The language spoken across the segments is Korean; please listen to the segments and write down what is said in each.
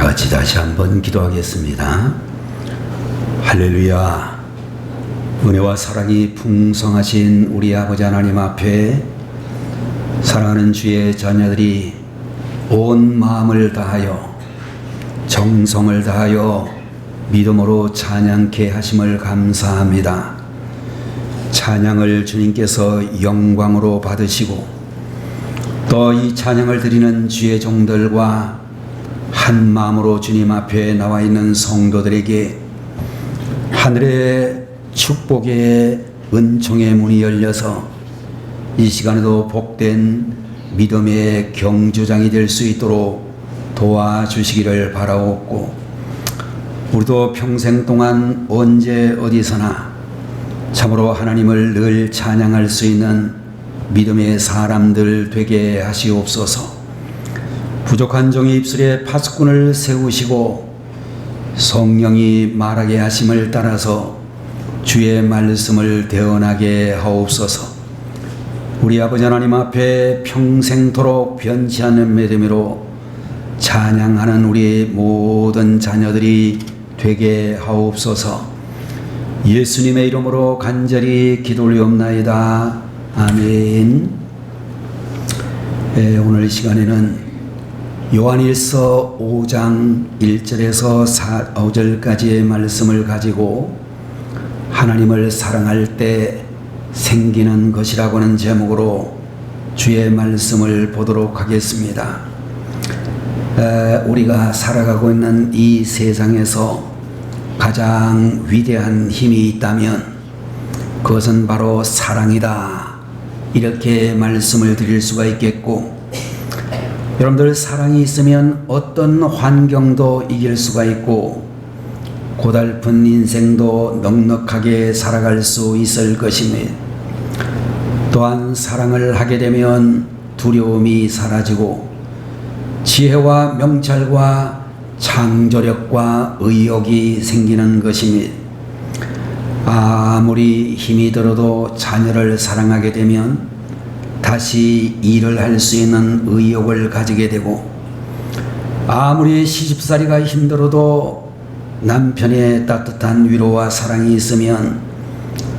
다 같이 다시 한번 기도하겠습니다. 할렐루야. 은혜와 사랑이 풍성하신 우리 아버지 하나님 앞에 사랑하는 주의 자녀들이 온 마음을 다하여 정성을 다하여 믿음으로 찬양케 하심을 감사합니다. 찬양을 주님께서 영광으로 받으시고 또 이 찬양을 드리는 주의 종들과 한 마음으로 주님 앞에 나와 있는 성도들에게 하늘의 축복의 은총의 문이 열려서 이 시간에도 복된 믿음의 경주장이 될 수 있도록 도와주시기를 바라옵고, 우리도 평생 동안 언제 어디서나 참으로 하나님을 늘 찬양할 수 있는 믿음의 사람들 되게 하시옵소서. 부족한 종의 입술에 파수꾼을 세우시고 성령이 말하게 하심을 따라서 주의 말씀을 대언하게 하옵소서. 우리 아버지 하나님 앞에 평생토록 변치 않는 믿음으로 찬양하는 우리 모든 자녀들이 되게 하옵소서. 예수님의 이름으로 간절히 기도 올리옵나이다. 아멘. 오늘 시간에는 요한일서 5장 1절에서 5절까지의 말씀을 가지고 하나님을 사랑할 때 생기는 것이라고 하는 제목으로 주의 말씀을 보도록 하겠습니다. 우리가 살아가고 있는 이 세상에서 가장 위대한 힘이 있다면 그것은 바로 사랑이다, 이렇게 말씀을 드릴 수가 있겠고, 여러분들 사랑이 있으면 어떤 환경도 이길 수가 있고 고달픈 인생도 넉넉하게 살아갈 수 있을 것입니다. 또한 사랑을 하게 되면 두려움이 사라지고 지혜와 명찰과 창조력과 의욕이 생기는 것입니다. 아무리 힘이 들어도 자녀를 사랑하게 되면 다시 일을 할 수 있는 의욕을 가지게 되고, 아무리 시집살이가 힘들어도 남편의 따뜻한 위로와 사랑이 있으면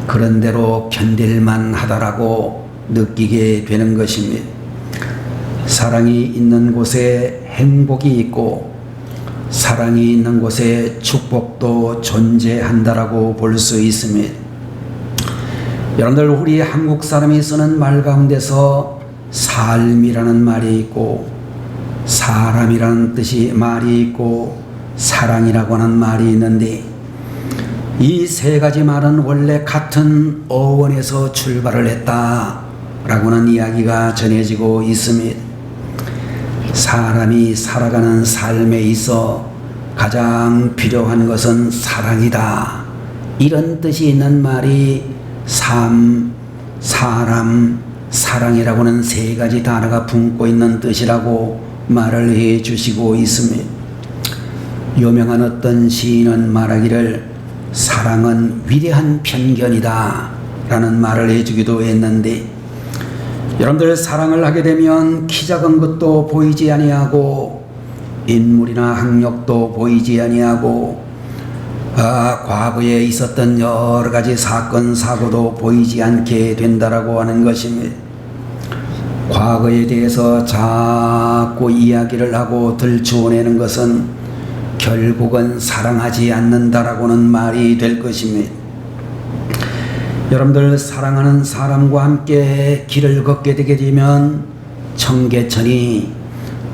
그런 대로 견딜만 하다라고 느끼게 되는 것입니다. 사랑이 있는 곳에 행복이 있고 사랑이 있는 곳에 축복도 존재한다라고 볼 수 있습니다. 여러분들, 우리 한국 사람이 쓰는 말 가운데서 삶이라는 말이 있고 사람이라는 말이 있고 사랑이라고 하는 말이 있는데, 이 세 가지 말은 원래 같은 어원에서 출발을 했다라고 하는 이야기가 전해지고 있습니다. 사람이 살아가는 삶에 있어 가장 필요한 것은 사랑이다, 이런 뜻이 있는 말이 사람, 사랑이라고 하는 세 가지 단어가 품고 있는 뜻이라고 말을 해 주시고 있습니다. 유명한 어떤 시인은 말하기를 사랑은 위대한 편견이다 라는 말을 해주기도 했는데, 여러분들 사랑을 하게 되면 키 작은 것도 보이지 아니하고 인물이나 학력도 보이지 아니하고 과거에 있었던 여러 가지 사건 사고도 보이지 않게 된다라고 하는 것입니다. 과거에 대해서 자꾸 이야기를 하고 들추어내는 것은 결국은 사랑하지 않는다라고는 말이 될 것입니다. 여러분들, 사랑하는 사람과 함께 길을 걷게 되게 되면 청계천이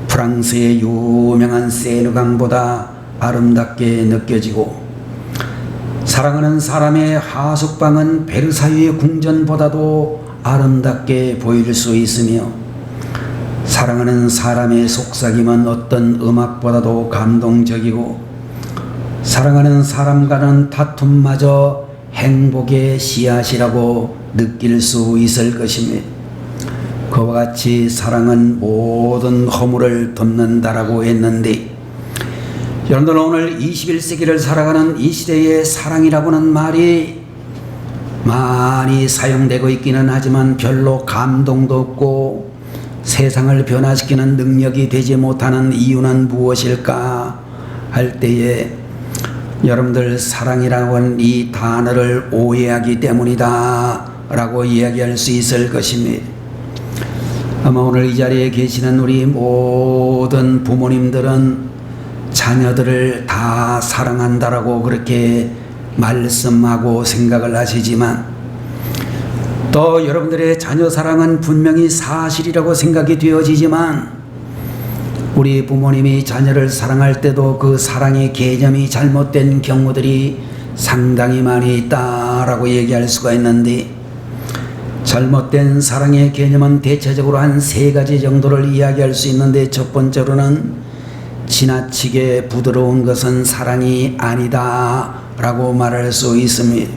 프랑스의 유명한 세느강보다 아름답게 느껴지고, 사랑하는 사람의 하숙방은 베르사유의 궁전보다도 아름답게 보일 수 있으며, 사랑하는 사람의 속삭임은 어떤 음악보다도 감동적이고, 사랑하는 사람과는 다툼마저 행복의 씨앗이라고 느낄 수 있을 것입니다. 그와 같이 사랑은 모든 허물을 덮는다라고 했는데, 여러분들, 오늘 21세기를 살아가는 이 시대에 사랑이라고 하는 말이 많이 사용되고 있기는 하지만 별로 감동도 없고 세상을 변화시키는 능력이 되지 못하는 이유는 무엇일까 할 때에 여러분들 사랑이라고 하는 이 단어를 오해하기 때문이다 라고 이야기할 수 있을 것입니다. 아마 오늘 이 자리에 계시는 우리 모든 부모님들은 자녀들을 다 사랑한다라고 그렇게 말씀하고 생각을 하시지만, 또 여러분들의 자녀 사랑은 분명히 사실이라고 생각이 되어지지만, 우리 부모님이 자녀를 사랑할 때도 그 사랑의 개념이 잘못된 경우들이 상당히 많이 있다라고 얘기할 수가 있는데, 잘못된 사랑의 개념은 대체적으로 한 3가지 정도를 이야기할 수 있는데, 첫 번째로는 지나치게 부드러운 것은 사랑이 아니다 라고 말할 수 있습니다.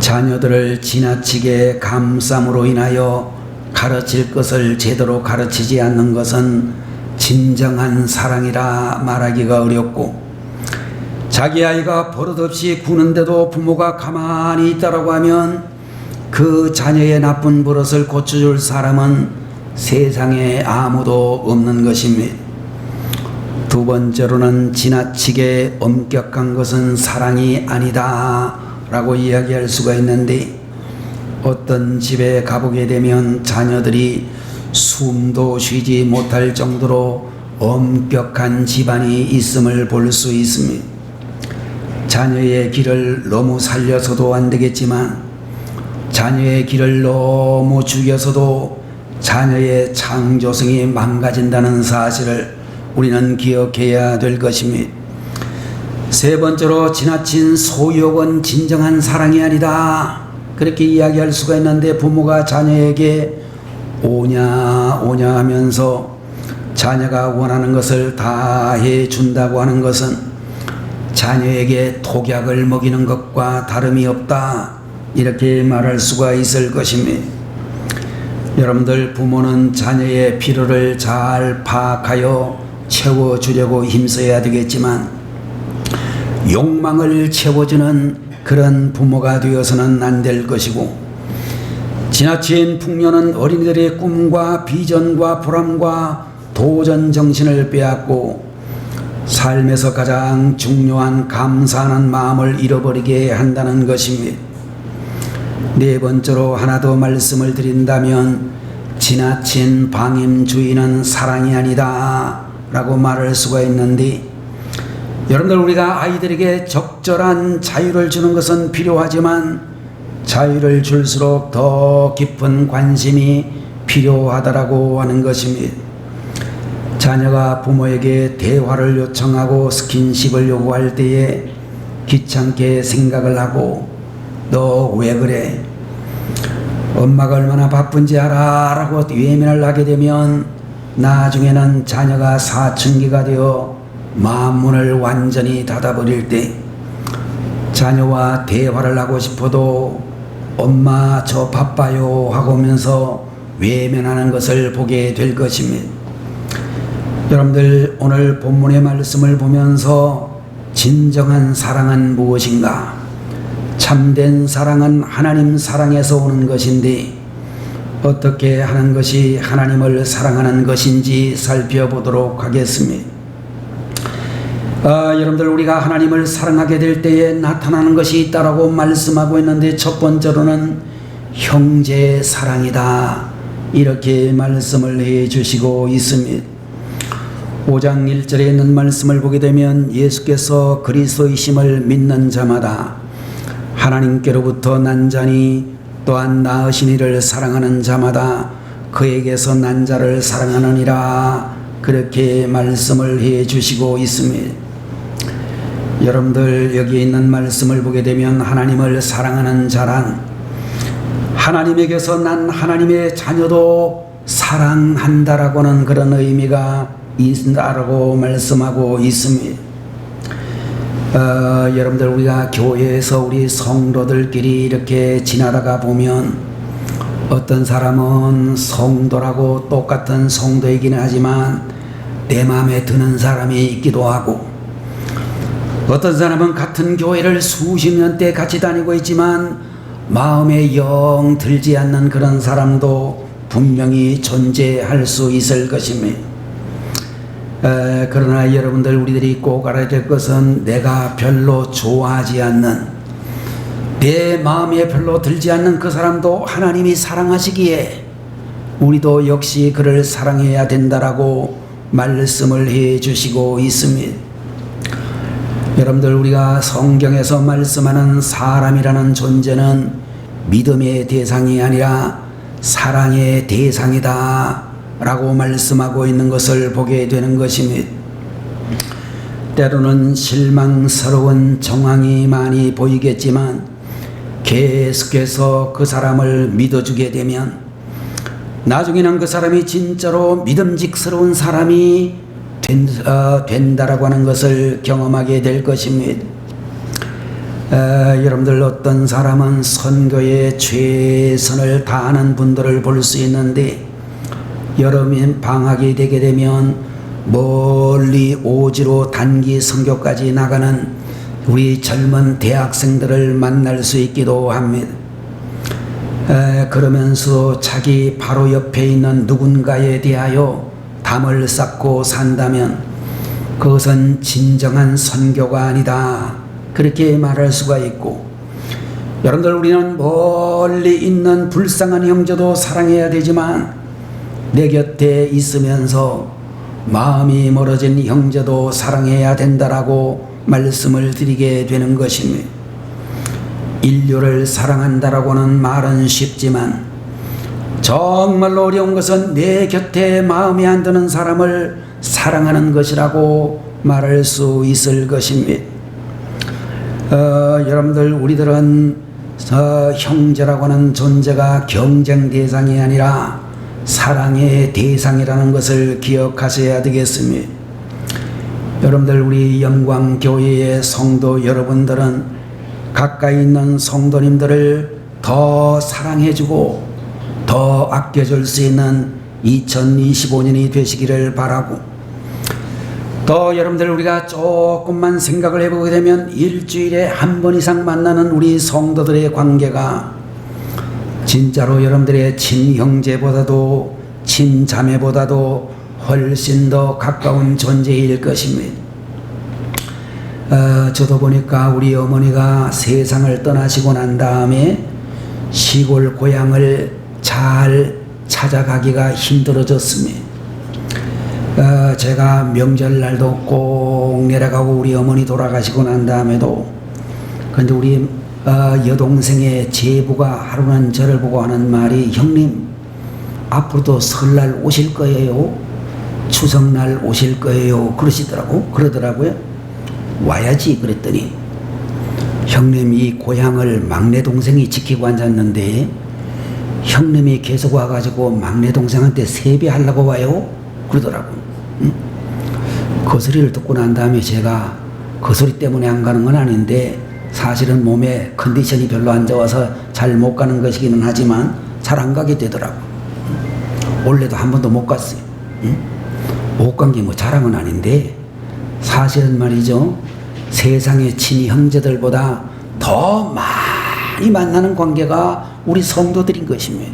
자녀들을 지나치게 감싸므로 인하여 가르칠 것을 제대로 가르치지 않는 것은 진정한 사랑이라 말하기가 어렵고, 자기 아이가 버릇없이 구는데도 부모가 가만히 있다라고 하면 그 자녀의 나쁜 버릇을 고쳐줄 사람은 세상에 아무도 없는 것입니다. 두 번째로는 지나치게 엄격한 것은 사랑이 아니다 라고 이야기할 수가 있는데, 어떤 집에 가보게 되면 자녀들이 숨도 쉬지 못할 정도로 엄격한 집안이 있음을 볼 수 있습니다. 자녀의 길을 너무 살려서도 안 되겠지만, 자녀의 길을 너무 죽여서도 자녀의 창조성이 망가진다는 사실을 우리는 기억해야 될 것입니다. 세 번째로, 지나친 소유욕은 진정한 사랑이 아니다 그렇게 이야기할 수가 있는데, 부모가 자녀에게 오냐 오냐 하면서 자녀가 원하는 것을 다 해준다고 하는 것은 자녀에게 독약을 먹이는 것과 다름이 없다 이렇게 말할 수가 있을 것입니다. 여러분들, 부모는 자녀의 필요를 잘 파악하여 채워주려고 힘써야 되겠지만, 욕망을 채워주는 그런 부모가 되어서는 안 될 것이고, 지나친 풍요는 어린이들의 꿈과 비전과 보람과 도전 정신을 빼앗고 삶에서 가장 중요한 감사하는 마음을 잃어버리게 한다는 것입니다. 네 번째로 하나 더 말씀을 드린다면, 지나친 방임주의는 사랑이 아니다 라고 말할 수가 있는데, 여러분들, 우리가 아이들에게 적절한 자유를 주는 것은 필요하지만 자유를 줄수록 더 깊은 관심이 필요하다라고 하는 것입니다. 자녀가 부모에게 대화를 요청하고 스킨십을 요구할 때에 귀찮게 생각을 하고, 너 왜 그래? 엄마가 얼마나 바쁜지 알아? 라고 외면을 하게 되면 나중에는 자녀가 사춘기가 되어 마음문을 완전히 닫아버릴 때, 자녀와 대화를 하고 싶어도 엄마 저 바빠요 하고면서 외면하는 것을 보게 될 것입니다. 여러분들, 오늘 본문의 말씀을 보면서 진정한 사랑은 무엇인가? 참된 사랑은 하나님 사랑에서 오는 것인데, 어떻게 하는 것이 하나님을 사랑하는 것인지 살펴보도록 하겠습니다. 여러분들, 우리가 하나님을 사랑하게 될 때에 나타나는 것이 있다라고 말씀하고 있는데, 첫 번째로는 형제 사랑이다 이렇게 말씀을 해 주시고 있습니다. 5장 1절에 있는 말씀을 보게 되면, 예수께서 그리스도이심을 믿는 자마다 하나님께로부터 난 자니, 또한 낳으신 이를 사랑하는 자마다 그에게서 난 자를 사랑하느니라 그렇게 말씀을 해 주시고 있습니다. 여러분들, 여기 있는 말씀을 보게 되면 하나님을 사랑하는 자란 하나님에게서 난 하나님의 자녀도 사랑한다라고 하는 그런 의미가 있다라고 말씀하고 있습니다. 여러분들, 우리가 교회에서 우리 성도들끼리 이렇게 지나다가 보면 어떤 사람은 성도라고 똑같은 성도이기는 하지만 내 마음에 드는 사람이 있기도 하고, 어떤 사람은 같은 교회를 수십 년째 같이 다니고 있지만 마음에 영 들지 않는 그런 사람도 분명히 존재할 수 있을 것입니다. 그러나 여러분들 우리들이 꼭 알아야 될 것은 내가 별로 좋아하지 않는, 내 마음에 별로 들지 않는 그 사람도 하나님이 사랑하시기에 우리도 역시 그를 사랑해야 된다라고 말씀을 해 주시고 있습니다. 여러분들 우리가 성경에서 말씀하는 사람이라는 존재는 믿음의 대상이 아니라 사랑의 대상이다 라고 말씀하고 있는 것을 보게 되는 것입니다. 때로는 실망스러운 정황이 많이 보이겠지만 계속해서 그 사람을 믿어주게 되면 나중에는 그 사람이 진짜로 믿음직스러운 사람이 된다라고 하는 것을 경험하게 될 것입니다. 여러분들 어떤 사람은 선교에 최선을 다하는 분들을 볼 수 있는데 여름 방학이 되게 되면 멀리 오지로 단기 선교까지 나가는 우리 젊은 대학생들을 만날 수 있기도 합니다. 그러면서 자기 바로 옆에 있는 누군가에 대하여 담을 쌓고 산다면 그것은 진정한 선교가 아니다, 그렇게 말할 수가 있고, 여러분들 우리는 멀리 있는 불쌍한 형제도 사랑해야 되지만 내 곁에 있으면서 마음이 멀어진 형제도 사랑해야 된다라고 말씀을 드리게 되는 것입니다. 인류를 사랑한다라고는 말은 쉽지만 정말로 어려운 것은 내 곁에 마음에 안 드는 사람을 사랑하는 것이라고 말할 수 있을 것입니다. 여러분들 우리들은 형제라고 하는 존재가 경쟁 대상이 아니라 사랑의 대상이라는 것을 기억하셔야 되겠습니다. 여러분들 우리 영광교회의 성도 여러분들은 가까이 있는 성도님들을 더 사랑해주고 더 아껴줄 수 있는 2025년이 되시기를 바라고, 또 여러분들 우리가 조금만 생각을 해보게 되면 일주일에 한 번 이상 만나는 우리 성도들의 관계가 진짜로 여러분들의 친형제보다도 친자매보다도 훨씬 더 가까운 존재일 것입니다. 저도 보니까 우리 어머니가 세상을 떠나시고 난 다음에 시골 고향을 잘 찾아가기가 힘들어졌습니다. 제가 명절날도 꼭 내려가고 우리 어머니 돌아가시고 난 다음에도, 근데 우리 여동생의 제부가 하루는 저를 보고 하는 말이, 형님 앞으로도 설날 오실 거예요? 추석날 오실 거예요? 그러더라고요. 와야지 그랬더니, 형님 이 고향을 막내 동생이 지키고 앉았는데 형님이 계속 와가지고 막내 동생한테 세배하려고 와요? 그러더라고요. 그 소리를 듣고 난 다음에 제가 그 소리 때문에 안 가는 건 아닌데 사실은 몸에 컨디션이 별로 안 좋아서 잘 못 가는 것이기는 하지만 잘 안 가게 되더라고요. 원래도 한 번도 못 갔어요. 못 간 게 뭐 자랑은 아닌데 사실은 말이죠, 세상의 친히 형제들보다 더 많이 만나는 관계가 우리 성도들인 것입니다.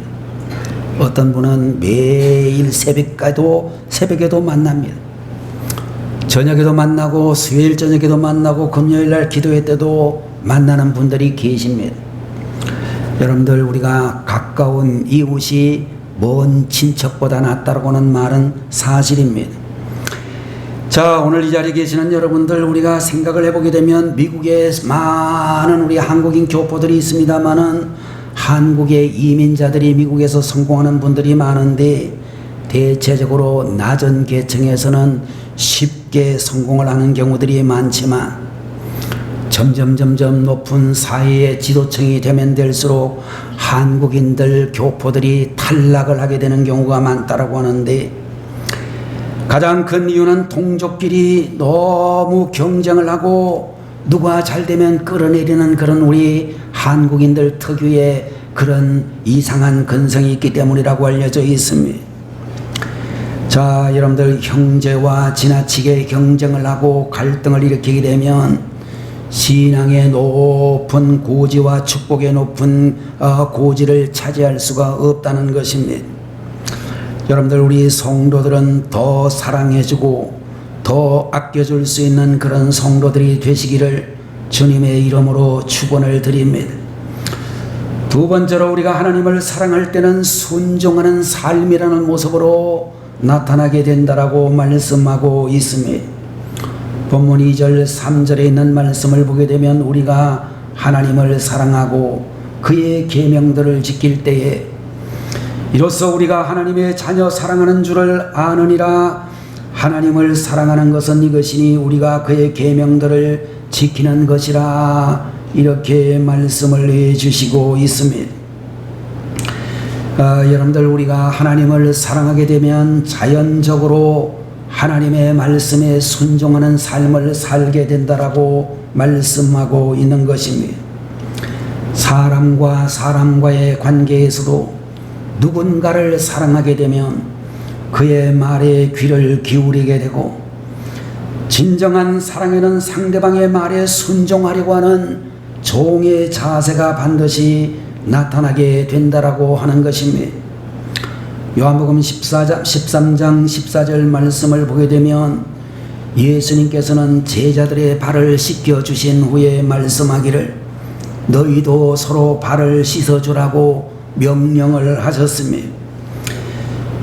어떤 분은 매일 새벽에도 만납니다. 저녁에도 만나고 수요일 저녁에도 만나고 금요일날 기도회 때도 만나는 분들이 계십니다. 여러분들 우리가 가까운 이웃이 먼 친척보다 낫다라고는 말은 사실입니다. 자, 오늘 이 자리에 계시는 여러분들 우리가 생각을 해보게 되면 미국에 많은 우리 한국인 교포들이 있습니다만은 한국의 이민자들이 미국에서 성공하는 분들이 많은데 대체적으로 낮은 계층에서는 쉽게 성공을 하는 경우들이 많지만 점점 높은 사회의 지도층이 되면 될수록 한국인들 교포들이 탈락을 하게 되는 경우가 많다라고 하는데, 가장 큰 이유는 동족끼리 너무 경쟁을 하고 누가 잘 되면 끌어내리는 그런 우리 한국인들 특유의 그런 이상한 근성이 있기 때문이라고 알려져 있습니다. 자, 여러분들 형제와 지나치게 경쟁을 하고 갈등을 일으키게 되면 신앙의 높은 고지와 축복의 높은 고지를 차지할 수가 없다는 것입니다. 여러분들 우리 성도들은 더 사랑해주고 더 아껴줄 수 있는 그런 성도들이 되시기를 주님의 이름으로 축원을 드립니다. 두 번째로 우리가 하나님을 사랑할 때는 순종하는 삶이라는 모습으로 나타나게 된다라고 말씀하고 있습니다. 본문 2절 3절에 있는 말씀을 보게 되면 우리가 하나님을 사랑하고 그의 계명들을 지킬 때에 이로써 우리가 하나님의 자녀 사랑하는 줄을 아느니라. 하나님을 사랑하는 것은 이것이니 우리가 그의 계명들을 지키는 것이라. 이렇게 말씀을 해주시고 있습니다. 여러분들, 우리가 하나님을 사랑하게 되면 자연적으로 하나님의 말씀에 순종하는 삶을 살게 된다라고 말씀하고 있는 것입니다. 사람과 사람과의 관계에서도 누군가를 사랑하게 되면 그의 말에 귀를 기울이게 되고, 진정한 사랑에는 상대방의 말에 순종하려고 하는 종의 자세가 반드시 나타나게 된다라고 하는 것입니다. 요한복음 13장 14절 말씀을 보게 되면 예수님께서는 제자들의 발을 씻겨주신 후에 말씀하기를 너희도 서로 발을 씻어주라고 명령을 하셨습니다.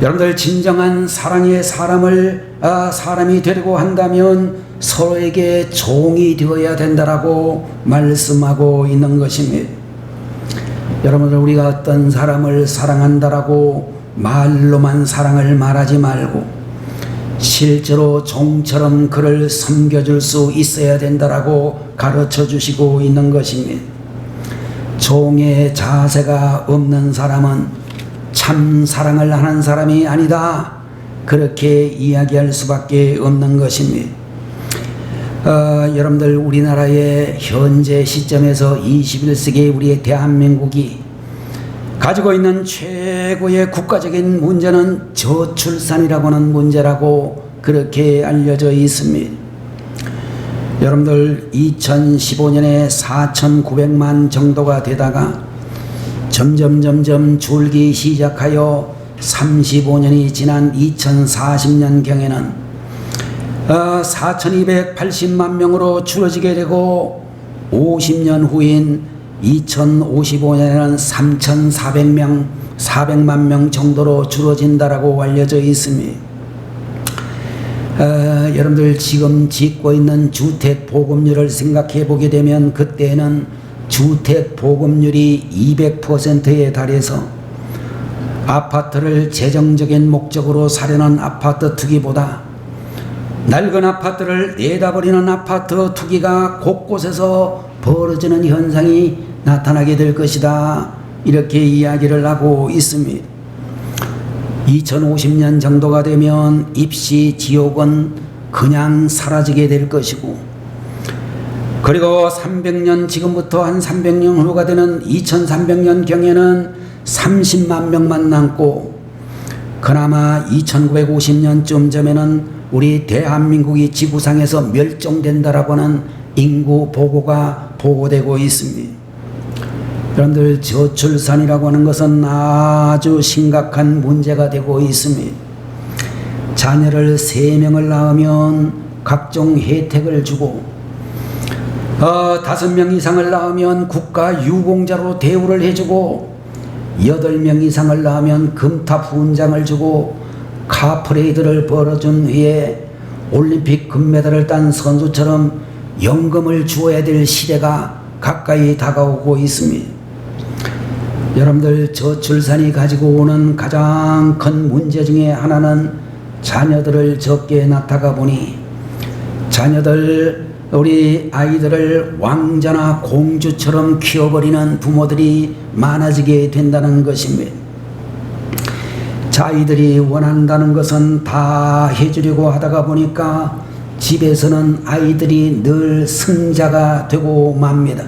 여러분들, 진정한 사랑의 사람이 되려고 한다면 서로에게 종이 되어야 된다라고 말씀하고 있는 것입니다. 여러분들, 우리가 어떤 사람을 사랑한다라고 말로만 사랑을 말하지 말고 실제로 종처럼 그를 섬겨줄 수 있어야 된다라고 가르쳐 주시고 있는 것입니다. 종의 자세가 없는 사람은 참 사랑을 하는 사람이 아니다, 그렇게 이야기할 수밖에 없는 것입니다. 여러분들, 우리나라의 현재 시점에서 21세기 우리의 대한민국이 가지고 있는 최고의 국가적인 문제는 저출산이라고 하는 문제라고 그렇게 알려져 있습니다. 여러분들, 2015년에 4,900만 정도가 되다가 점점 줄기 시작하여 35년이 지난 2040년경에는 4,280만 명으로 줄어지게 되고 50년 후인 2055년에는 3,400만 명 정도로 줄어진다라고 알려져 있습니다. 여러분들, 지금 짓고 있는 주택 보급률을 생각해 보게 되면 그때는 주택 보급률이 200%에 달해서 아파트를 재정적인 목적으로 사려는 아파트 투기보다 낡은 아파트를 내다버리는 아파트 투기가 곳곳에서 벌어지는 현상이 나타나게 될 것이다, 이렇게 이야기를 하고 있습니다. 2050년 정도가 되면 입시 지옥은 그냥 사라지게 될 것이고, 그리고 300년, 지금부터 한 300년 후가 되는 2300년 경에는 30만 명만 남고, 그나마 2950년쯤 전에는 우리 대한민국이 지구상에서 멸종된다라고 하는 인구 보고가 보고되고 있습니다. 여러분들, 저출산이라고 하는 것은 아주 심각한 문제가 되고 있습니다. 자녀를 3명을 낳으면 각종 혜택을 주고 5명 이상을 낳으면 국가 유공자로 대우를 해주고 8명 이상을 낳으면 금탑 훈장을 주고 카프레이드를 벌어준 후에 올림픽 금메달을 딴 선수처럼 연금을 주어야 될 시대가 가까이 다가오고 있습니다. 여러분들, 저출산이 가지고 오는 가장 큰 문제 중에 하나는 자녀들을 적게 낳다가 보니 우리 아이들을 왕자나 공주처럼 키워버리는 부모들이 많아지게 된다는 것입니다. 자기들이 원한다는 것은 다 해주려고 하다가 보니까 집에서는 아이들이 늘 승자가 되고 맙니다.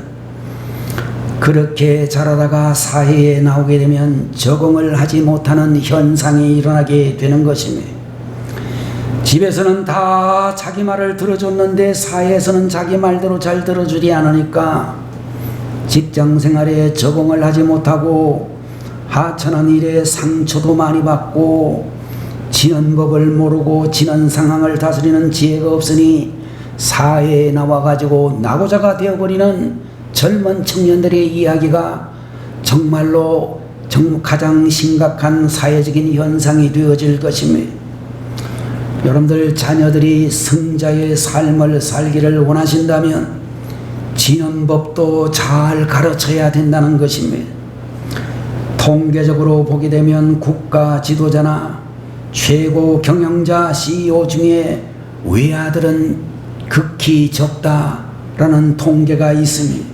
그렇게 자라다가 사회에 나오게 되면 적응을 하지 못하는 현상이 일어나게 되는 것입니다. 집에서는 다 자기 말을 들어줬는데 사회에서는 자기 말대로 잘 들어주지 않으니까 직장생활에 적응을 하지 못하고 하찮은 일에 상처도 많이 받고 지는 법을 모르고 지는 상황을 다스리는 지혜가 없으니 사회에 나와가지고 낙오자가 되어버리는 젊은 청년들의 이야기가 정말로 가장 심각한 사회적인 현상이 되어질 것입니다. 여러분들 자녀들이 승자의 삶을 살기를 원하신다면 지는 법도 잘 가르쳐야 된다는 것입니다. 통계적으로 보게 되면 국가 지도자나 최고 경영자 CEO 중에 외아들은 극히 적다라는 통계가 있습니다.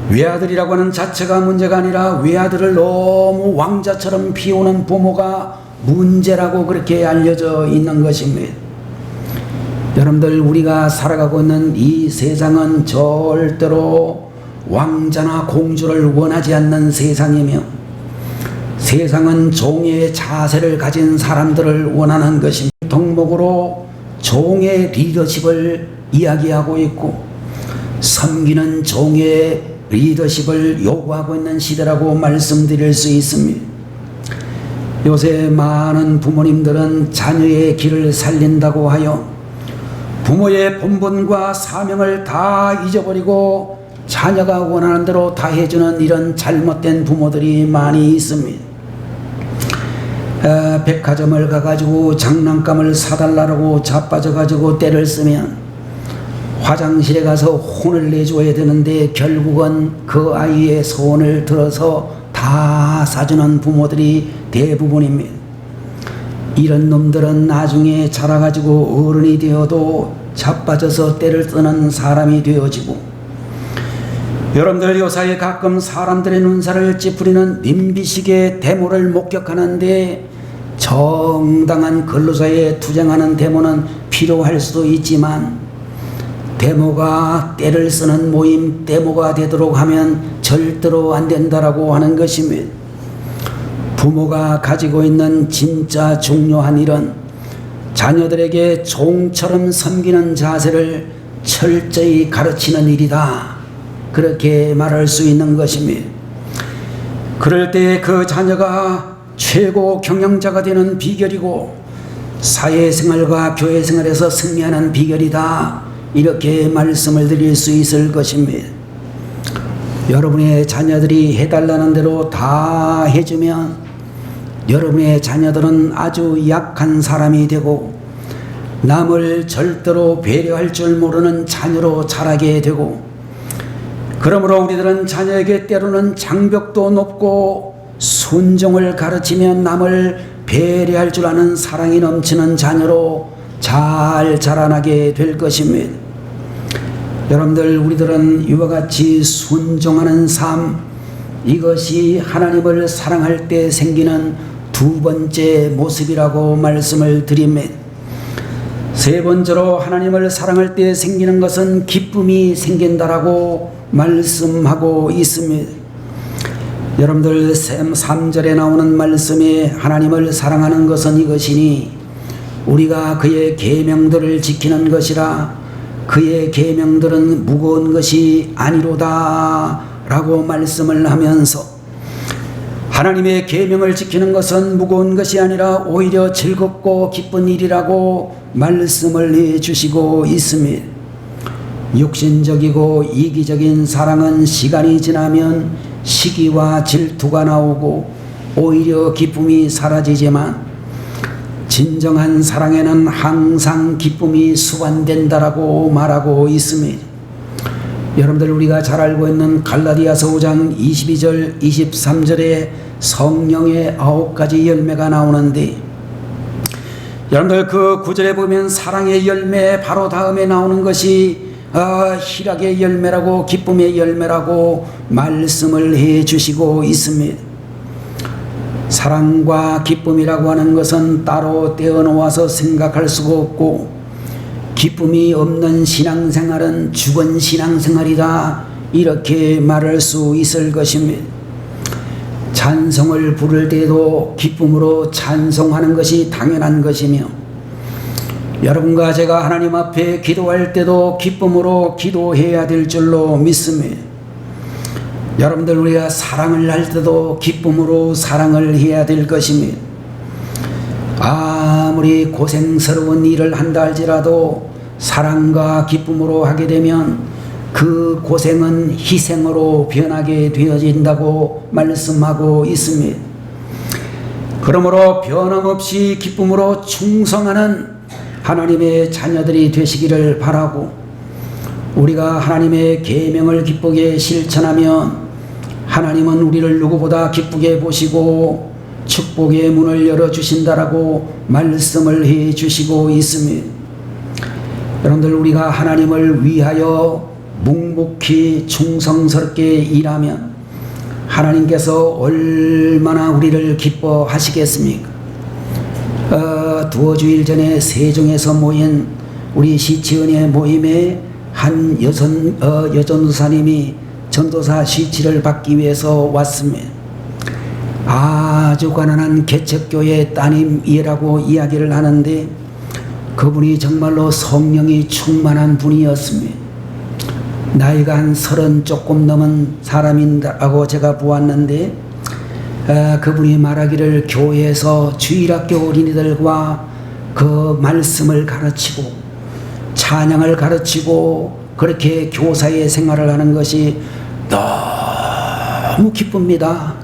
외아들이라고 하는 자체가 문제가 아니라 외아들을 너무 왕자처럼 비우는 부모가 문제라고 그렇게 알려져 있는 것입니다. 여러분들, 우리가 살아가고 있는 이 세상은 절대로 왕자나 공주를 원하지 않는 세상이며, 세상은 종의 자세를 가진 사람들을 원하는 것입니다. 덕목으로 종의 리더십을 이야기하고 있고 섬기는 종의 리더십을 요구하고 있는 시대라고 말씀드릴 수 있습니다. 요새 많은 부모님들은 자녀의 길을 살린다고 하여 부모의 본분과 사명을 다 잊어버리고 자녀가 원하는 대로 다 해주는 이런 잘못된 부모들이 많이 있습니다. 백화점을 가가지고 장난감을 사달라고 자빠져가지고 때를 쓰면 화장실에 가서 혼을 내줘야 되는데 결국은 그 아이의 소원을 들어서 다 사주는 부모들이 대부분입니다. 이런 놈들은 나중에 자라가지고 어른이 되어도 자빠져서 때를 쓰는 사람이 되어지고, 여러분들 요사이 가끔 사람들의 눈살을 찌푸리는 민비식의 데모를 목격하는데 정당한 근로자에 투쟁하는 데모는 필요할 수도 있지만 데모가 때를 쓰는 모임 데모가 되도록 하면 절대로 안 된다라고 하는 것입니다. 부모가 가지고 있는 진짜 중요한 일은 자녀들에게 종처럼 섬기는 자세를 철저히 가르치는 일이다, 그렇게 말할 수 있는 것입니다. 그럴 때 그 자녀가 최고 경영자가 되는 비결이고 사회생활과 교회생활에서 승리하는 비결이다, 이렇게 말씀을 드릴 수 있을 것입니다. 여러분의 자녀들이 해달라는 대로 다 해주면 여러분의 자녀들은 아주 약한 사람이 되고 남을 절대로 배려할 줄 모르는 자녀로 자라게 되고, 그러므로 우리들은 자녀에게 때로는 장벽도 높고 순종을 가르치면 남을 배려할 줄 아는 사랑이 넘치는 자녀로 잘 자라나게 될 것입니다. 여러분들, 우리들은 이와 같이 순종하는 삶, 이것이 하나님을 사랑할 때 생기는 두 번째 모습이라고 말씀을 드립니다. 세 번째로 하나님을 사랑할 때 생기는 것은 기쁨이 생긴다라고 말씀하고 있습니다. 여러분들 3절에 나오는 말씀에 하나님을 사랑하는 것은 이것이니 우리가 그의 계명들을 지키는 것이라, 그의 계명들은 무거운 것이 아니로다 라고 말씀을 하면서, 하나님의 계명을 지키는 것은 무거운 것이 아니라 오히려 즐겁고 기쁜 일이라고 말씀을 해주시고 있습니다. 육신적이고 이기적인 사랑은 시간이 지나면 시기와 질투가 나오고 오히려 기쁨이 사라지지만 진정한 사랑에는 항상 기쁨이 수반된다라고 말하고 있습니다. 여러분들, 우리가 잘 알고 있는 갈라디아서 5장 22절 23절에 성령의 9가지 열매가 나오는데, 여러분들 그 구절에 보면 사랑의 열매 바로 다음에 나오는 것이 희락의 열매라고, 기쁨의 열매라고 말씀을 해 주시고 있습니다. 사랑과 기쁨이라고 하는 것은 따로 떼어놓아서 생각할 수가 없고, 기쁨이 없는 신앙생활은 죽은 신앙생활이다, 이렇게 말할 수 있을 것입니다. 찬송을 부를 때도 기쁨으로 찬송하는 것이 당연한 것이며, 여러분과 제가 하나님 앞에 기도할 때도 기쁨으로 기도해야 될 줄로 믿습니다. 여러분들, 우리가 사랑을 할 때도 기쁨으로 사랑을 해야 될 것입니다. 아무리 고생스러운 일을 한다 할지라도 사랑과 기쁨으로 하게 되면 그 고생은 희생으로 변하게 되어진다고 말씀하고 있습니다. 그러므로 변함없이 기쁨으로 충성하는 하나님의 자녀들이 되시기를 바라고, 우리가 하나님의 계명을 기쁘게 실천하면 하나님은 우리를 누구보다 기쁘게 보시고 축복의 문을 열어주신다라고 말씀을 해 주시고 있습니다. 여러분들, 우리가 하나님을 위하여 묵묵히 충성스럽게 일하면 하나님께서 얼마나 우리를 기뻐하시겠습니까? 두어 주일 전에 세종에서 모인 우리 시치은의 모임에 한 여전도사님이 전도사 시치를 받기 위해서 왔습니다. 아주 가난한 개척교회 따님이라고 이야기를 하는데 그분이 정말로 성령이 충만한 분이었습니다. 나이가 한 30 조금 넘은 사람이라고 제가 보았는데 그분이 말하기를 교회에서 주일학교 어린이들과 그 말씀을 가르치고 찬양을 가르치고 그렇게 교사의 생활을 하는 것이 너무 기쁩니다.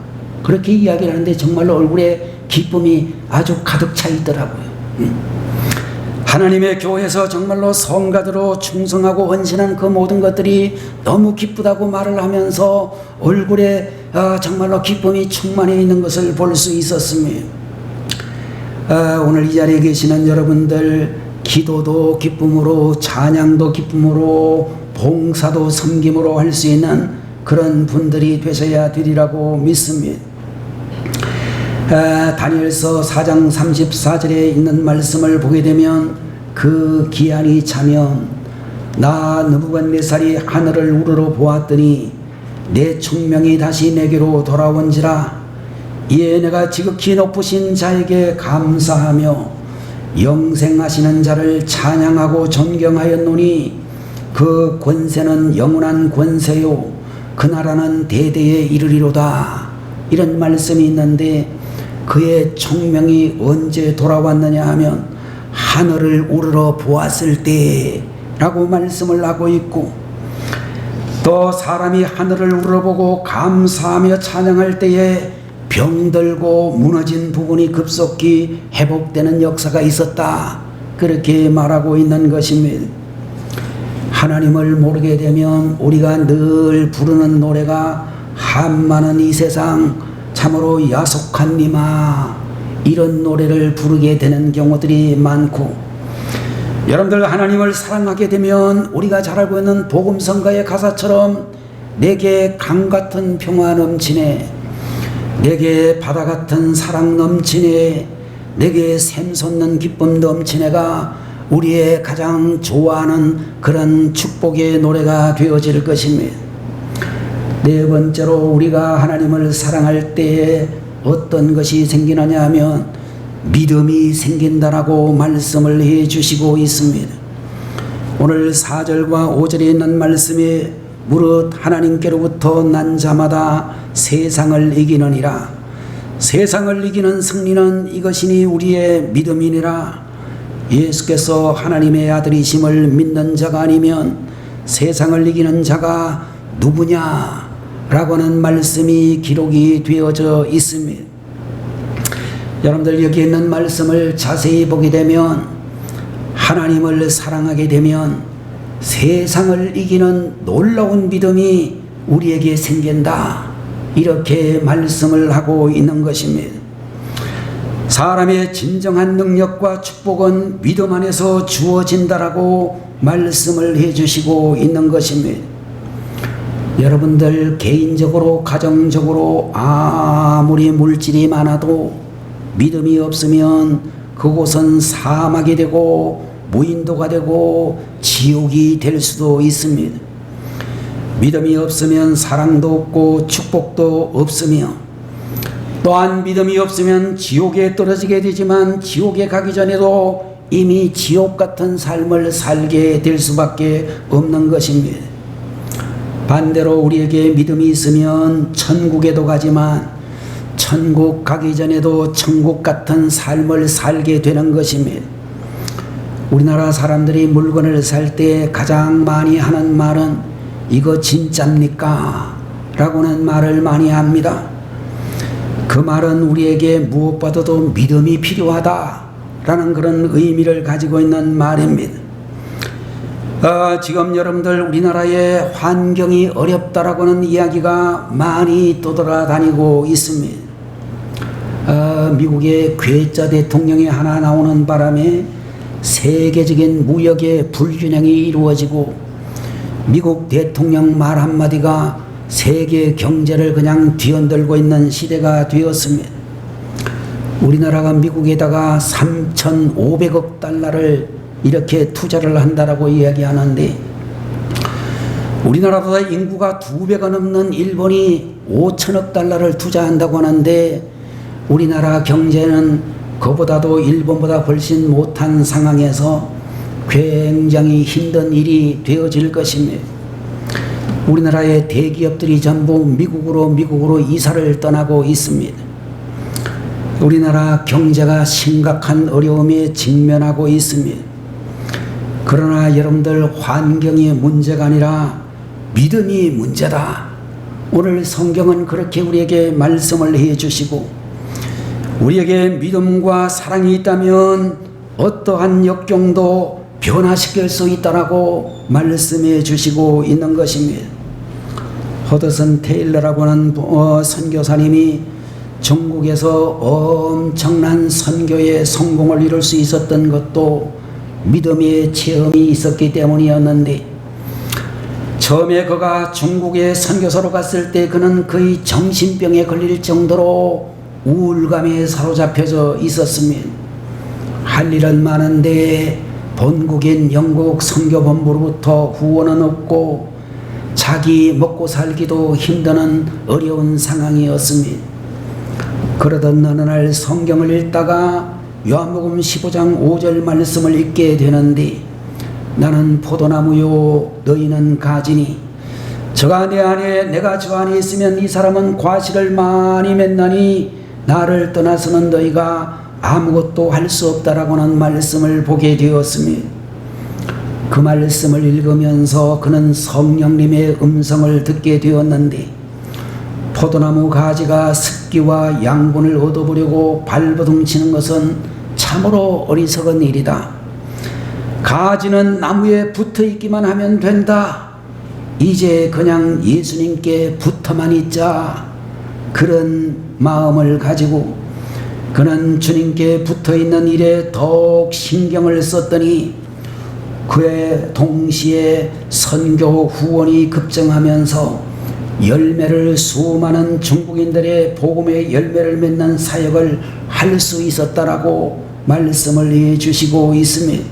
그렇게 이야기를 하는데 정말로 얼굴에 기쁨이 아주 가득 차 있더라고요. 하나님의 교회에서 정말로 성가대로 충성하고 헌신한 그 모든 것들이 너무 기쁘다고 말을 하면서 얼굴에 정말로 기쁨이 충만해 있는 것을 볼 수 있었습니다. 오늘 이 자리에 계시는 여러분들, 기도도 기쁨으로, 찬양도 기쁨으로, 봉사도 섬김으로 할 수 있는 그런 분들이 되셔야 되리라고 믿습니다. 다니엘서 4장 34절에 있는 말씀을 보게 되면 그 기한이 차면 나 느부갓네살이 하늘을 우러러 보았더니 내 총명이 다시 내게로 돌아온지라. 이에 내가 지극히 높으신 자에게 감사하며 영생하시는 자를 찬양하고 존경하였노니 그 권세는 영원한 권세요 그 나라는 대대에 이르리로다. 이런 말씀이 있는데 그의 총명이 언제 돌아왔느냐 하면 하늘을 우러러 보았을 때라고 말씀을 하고 있고, 또 사람이 하늘을 우러보고 감사하며 찬양할 때에 병들고 무너진 부분이 급속히 회복되는 역사가 있었다, 그렇게 말하고 있는 것입니다. 하나님을 모르게 되면 우리가 늘 부르는 노래가 한많은 이 세상 참으로 야속하니마, 이런 노래를 부르게 되는 경우들이 많고, 여러분들 하나님을 사랑하게 되면 우리가 잘 알고 있는 복음성가의 가사처럼 내게 강같은 평화 넘치네, 내게 바다같은 사랑 넘치네, 내게 샘솟는 기쁨 넘치네가 우리의 가장 좋아하는 그런 축복의 노래가 되어질 것입니다. 네 번째로, 우리가 하나님을 사랑할 때에 어떤 것이 생기느냐 하면 믿음이 생긴다라고 말씀을 해 주시고 있습니다. 오늘 4절과 5절에 있는 말씀에 무릇 하나님께로부터 난 자마다 세상을 이기느니라. 세상을 이기는 승리는 이것이니 우리의 믿음이니라. 예수께서 하나님의 아들이심을 믿는 자가 아니면 세상을 이기는 자가 누구냐 라고는 말씀이 기록이 되어져 있습니다. 여러분들, 여기 있는 말씀을 자세히 보게 되면 하나님을 사랑하게 되면 세상을 이기는 놀라운 믿음이 우리에게 생긴다, 이렇게 말씀을 하고 있는 것입니다. 사람의 진정한 능력과 축복은 믿음 안에서 주어진다라고 말씀을 해주시고 있는 것입니다. 여러분들, 개인적으로 가정적으로 아무리 물질이 많아도 믿음이 없으면 그곳은 사막이 되고 무인도가 되고 지옥이 될 수도 있습니다. 믿음이 없으면 사랑도 없고 축복도 없으며, 또한 믿음이 없으면 지옥에 떨어지게 되지만 지옥에 가기 전에도 이미 지옥 같은 삶을 살게 될 수밖에 없는 것입니다. 반대로 우리에게 믿음이 있으면 천국에도 가지만 천국 가기 전에도 천국 같은 삶을 살게 되는 것입니다. 우리나라 사람들이 물건을 살 때 가장 많이 하는 말은 이거 진짜입니까? 라고는 말을 많이 합니다. 그 말은 우리에게 무엇보다도 믿음이 필요하다 라는 그런 의미를 가지고 있는 말입니다. 지금 여러분들 우리나라의 환경이 어렵다라고는 이야기가 많이 떠돌아다니고 있습니다. 미국의 괴짜 대통령이 하나 나오는 바람에 세계적인 무역의 불균형이 이루어지고 미국 대통령 말 한마디가 세계 경제를 그냥 뒤흔들고 있는 시대가 되었습니다. 우리나라가 미국에다가 3,500억 달러를 이렇게 투자를 한다라고 이야기하는데, 우리나라보다 인구가 2배가 넘는 일본이 5천억 달러를 투자한다고 하는데, 우리나라 경제는 그보다도 일본보다 훨씬 못한 상황에서 굉장히 힘든 일이 되어질 것입니다. 우리나라의 대기업들이 전부 미국으로 이사를 떠나고 있습니다. 우리나라 경제가 심각한 어려움에 직면하고 있습니다. 그러나 여러분들, 환경이 문제가 아니라 믿음이 문제다. 오늘 성경은 그렇게 우리에게 말씀을 해 주시고, 우리에게 믿음과 사랑이 있다면 어떠한 역경도 변화시킬 수 있다라고 말씀해 주시고 있는 것입니다. 허드슨 테일러라고 하는 선교사님이 중국에서 엄청난 선교의 성공을 이룰 수 있었던 것도 믿음의 체험이 있었기 때문이었는데, 처음에 그가 중국에 선교사로 갔을 때 그는 거의 정신병에 걸릴 정도로 우울감에 사로잡혀져 있었습니다. 할 일은 많은데 본국인 영국 선교본부로부터 후원은 없고 자기 먹고 살기도 힘드는 어려운 상황이었습니다. 그러던 어느 날 성경을 읽다가 요한복음 15장 5절 말씀을 읽게 되는데, 나는 포도나무요 너희는 가지니 저가 내 안에 내가 저 안에 있으면 이 사람은 과실을 많이 맺나니 나를 떠나서는 너희가 아무것도 할 수 없다라고는 말씀을 보게 되었습니다. 그 말씀을 읽으면서 그는 성령님의 음성을 듣게 되었는데, 포도나무 가지가 습기와 양분을 얻어보려고 발버둥 치는 것은 참으로 어리석은 일이다. 가지는 나무에 붙어 있기만 하면 된다. 이제 그냥 예수님께 붙어만 있자. 그런 마음을 가지고 그는 주님께 붙어 있는 일에 더욱 신경을 썼더니, 그의 동시에 선교 후원이 급증하면서 열매를 수많은 중국인들의 복음의 열매를 맺는 사역을 할 수 있었다라고 말씀을 해 주시고 있습니다.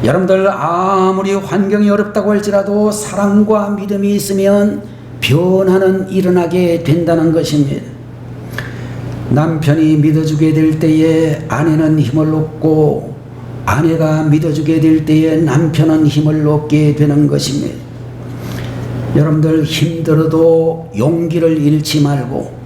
여러분들, 아무리 환경이 어렵다고 할지라도 사랑과 믿음이 있으면 변화는 일어나게 된다는 것입니다. 남편이 믿어주게 될 때에 아내는 힘을 얻고, 아내가 믿어주게 될 때에 남편은 힘을 얻게 되는 것입니다. 여러분들, 힘들어도 용기를 잃지 말고,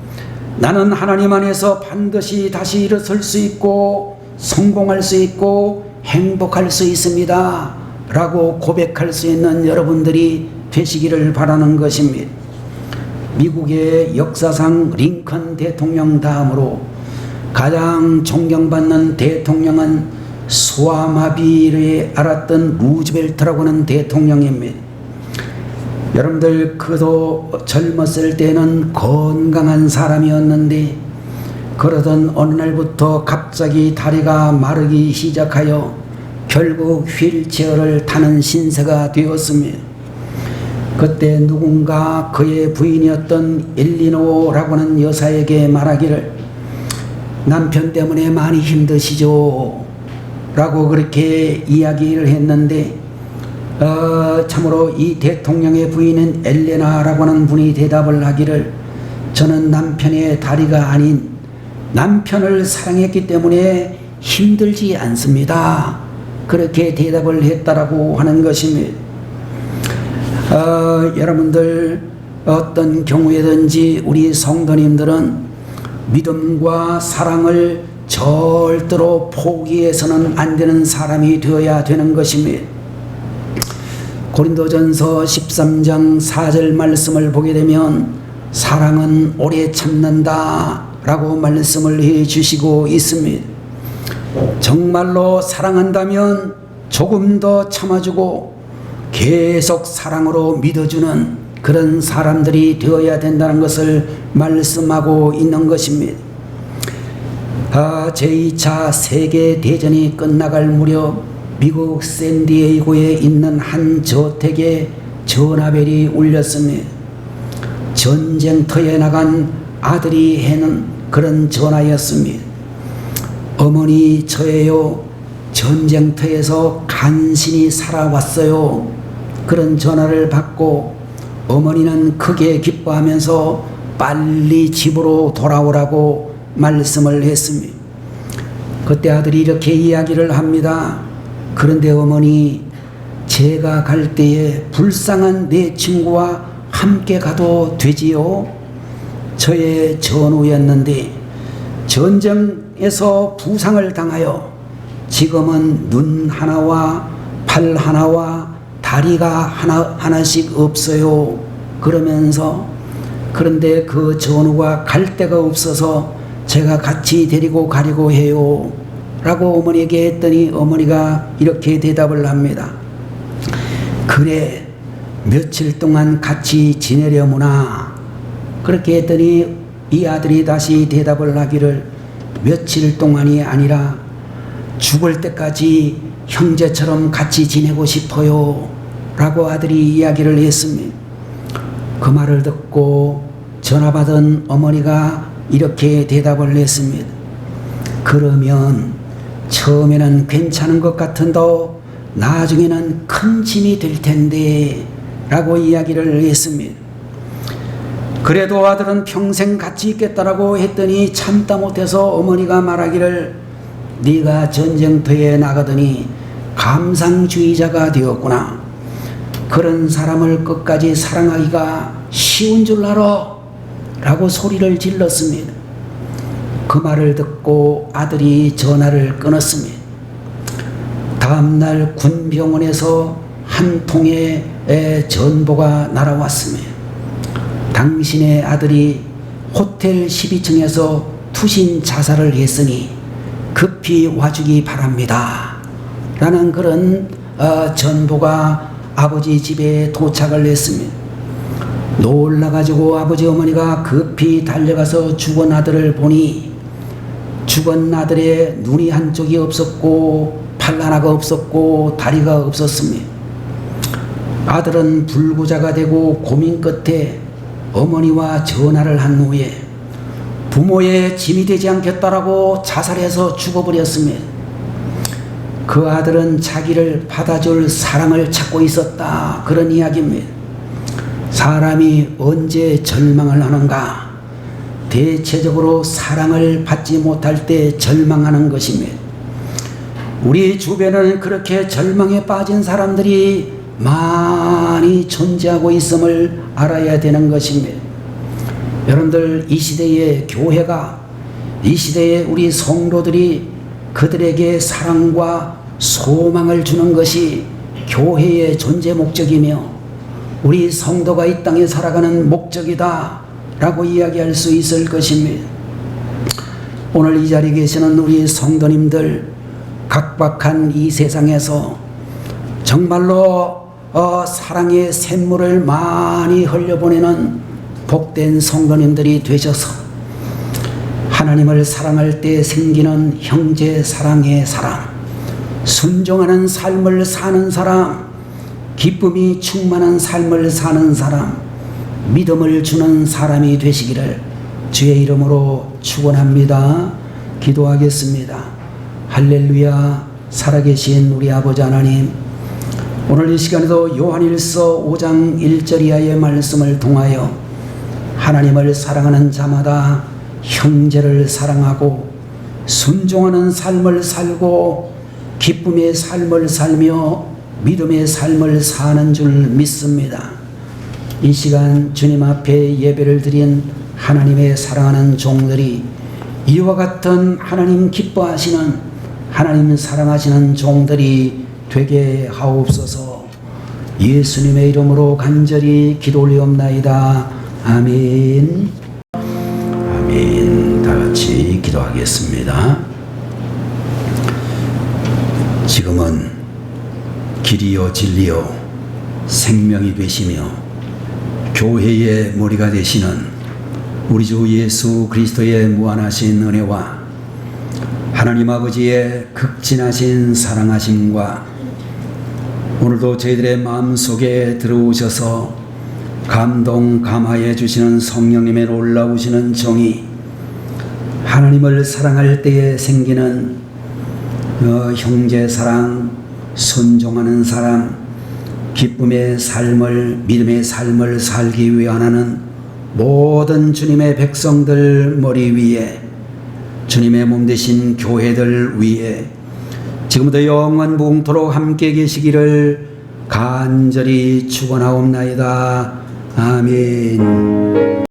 나는 하나님 안에서 반드시 다시 일어설 수 있고 성공할 수 있고 행복할 수 있습니다 라고 고백할 수 있는 여러분들이 되시기를 바라는 것입니다. 미국의 역사상 링컨 대통령 다음으로 가장 존경받는 대통령은 소아마비를 앓았던 루즈벨트라고 하는 대통령입니다. 여러분들, 그도 젊었을 때는 건강한 사람이었는데 그러던 어느 날부터 갑자기 다리가 마르기 시작하여 결국 휠체어를 타는 신세가 되었습니다. 그때 누군가 그의 부인이었던 엘리노라고 하는 여사에게 말하기를, 남편 때문에 많이 힘드시죠? 라고 그렇게 이야기를 했는데, 참으로 이 대통령의 부인은 엘레나라고 하는 분이 대답을 하기를, 저는 남편의 다리가 아닌 남편을 사랑했기 때문에 힘들지 않습니다. 그렇게 대답을 했다라고 하는 것입니다. 여러분들, 어떤 경우에든지 우리 성도님들은 믿음과 사랑을 절대로 포기해서는 안 되는 사람이 되어야 되는 것입니다. 고린도전서 13장 4절 말씀을 보게 되면 사랑은 오래 참는다 라고 말씀을 해 주시고 있습니다. 정말로 사랑한다면 조금 더 참아주고 계속 사랑으로 믿어주는 그런 사람들이 되어야 된다는 것을 말씀하고 있는 것입니다. 제2차 세계대전이 끝나갈 무렵 미국 샌디에이고에 있는 한 저택에 전화벨이 울렸습니다. 전쟁터에 나간 아들이 해는 그런 전화였습니다. 어머니, 저예요. 전쟁터에서 간신히 살아왔어요. 그런 전화를 받고 어머니는 크게 기뻐하면서 빨리 집으로 돌아오라고 말씀을 했습니다. 그때 아들이 이렇게 이야기를 합니다. 그런데 어머니, 제가 갈 때에 불쌍한 내 친구와 함께 가도 되지요? 저의 전우였는데 전쟁에서 부상을 당하여 지금은 눈 하나와 팔 하나와 다리가 하나씩 없어요. 그러면서 그런데 그 전우가 갈 데가 없어서 제가 같이 데리고 가려고 해요 라고 어머니에게 했더니 어머니가 이렇게 대답을 합니다. 그래, 며칠 동안 같이 지내려무나. 그렇게 했더니 이 아들이 다시 대답을 하기를 며칠 동안이 아니라 죽을 때까지 형제처럼 같이 지내고 싶어요 라고 아들이 이야기를 했습니다. 그 말을 듣고 전화받은 어머니가 이렇게 대답을 했습니다. 그러면 처음에는 괜찮은 것 같은데 나중에는 큰 짐이 될 텐데 라고 이야기를 했습니다. 그래도 아들은 평생 같이 있겠다라고 했더니 참다 못해서 어머니가 말하기를 네가 전쟁터에 나가더니 감상주의자가 되었구나. 그런 사람을 끝까지 사랑하기가 쉬운 줄 알아? 라고 소리를 질렀습니다. 그 말을 듣고 아들이 전화를 끊었습니다. 다음날 군병원에서 한 통의 전보가 날아왔습니다. 당신의 아들이 호텔 12층에서 투신 자살을 했으니 급히 와주기 바랍니다 라는 그런 전보가 아버지 집에 도착을 했습니다. 놀라가지고 아버지 어머니가 급히 달려가서 죽은 아들을 보니 죽은 아들의 눈이 한쪽이 없었고 팔 하나가 없었고 다리가 없었습니다. 아들은 불구자가 되고 고민 끝에 어머니와 전화를 한 후에 부모의 짐이 되지 않겠다라고 자살해서 죽어버렸습니다. 그 아들은 자기를 받아줄 사랑을 찾고 있었다, 그런 이야기입니다. 사람이 언제 절망을 하는가? 대체적으로 사랑을 받지 못할 때 절망하는 것입니다. 우리 주변은 그렇게 절망에 빠진 사람들이 많이 존재하고 있음을 알아야 되는 것입니다. 여러분들, 이 시대의 교회가, 이 시대의 우리 성도들이 그들에게 사랑과 소망을 주는 것이 교회의 존재 목적이며 우리 성도가 이 땅에 살아가는 목적이다 라고 이야기할 수 있을 것입니다. 오늘 이 자리에 계시는 우리 성도님들, 각박한 이 세상에서 정말로 사랑의 샘물을 많이 흘려보내는 복된 성도님들이 되셔서 하나님을 사랑할 때 생기는 형제 사랑의 사람, 순종하는 삶을 사는 사람, 기쁨이 충만한 삶을 사는 사람, 믿음을 주는 사람이 되시기를 주의 이름으로 축원합니다. 기도하겠습니다. 할렐루야. 살아계신 우리 아버지 하나님, 오늘 이 시간에도 요한일서 5장 1절 이하의 말씀을 통하여 하나님을 사랑하는 자마다 형제를 사랑하고 순종하는 삶을 살고 기쁨의 삶을 살며 믿음의 삶을 사는 줄 믿습니다. 이 시간 주님 앞에 예배를 드린 하나님의 사랑하는 종들이 이와 같은 하나님 기뻐하시는, 하나님 사랑하시는 종들이 되게 하옵소서. 예수님의 이름으로 간절히 기도 올리옵나이다. 아멘. 아멘. 다 같이 기도하겠습니다. 지금은 길이요 진리요 생명이 되시며 교회의 머리가 되시는 우리 주 예수 그리스도의 무한하신 은혜와 하나님 아버지의 극진하신 사랑하심과 오늘도 저희들의 마음속에 들어오셔서 감동 감화해 주시는 성령님의 놀라우시는 정의, 하나님을 사랑할 때에 생기는 형제 사랑, 순종하는 사랑, 기쁨의 삶을, 믿음의 삶을 살기 위하는 모든 주님의 백성들 머리 위에, 주님의 몸 되신 교회들 위에 지금부터 영원 무궁토록 함께 계시기를 간절히 축원하옵나이다. 아멘.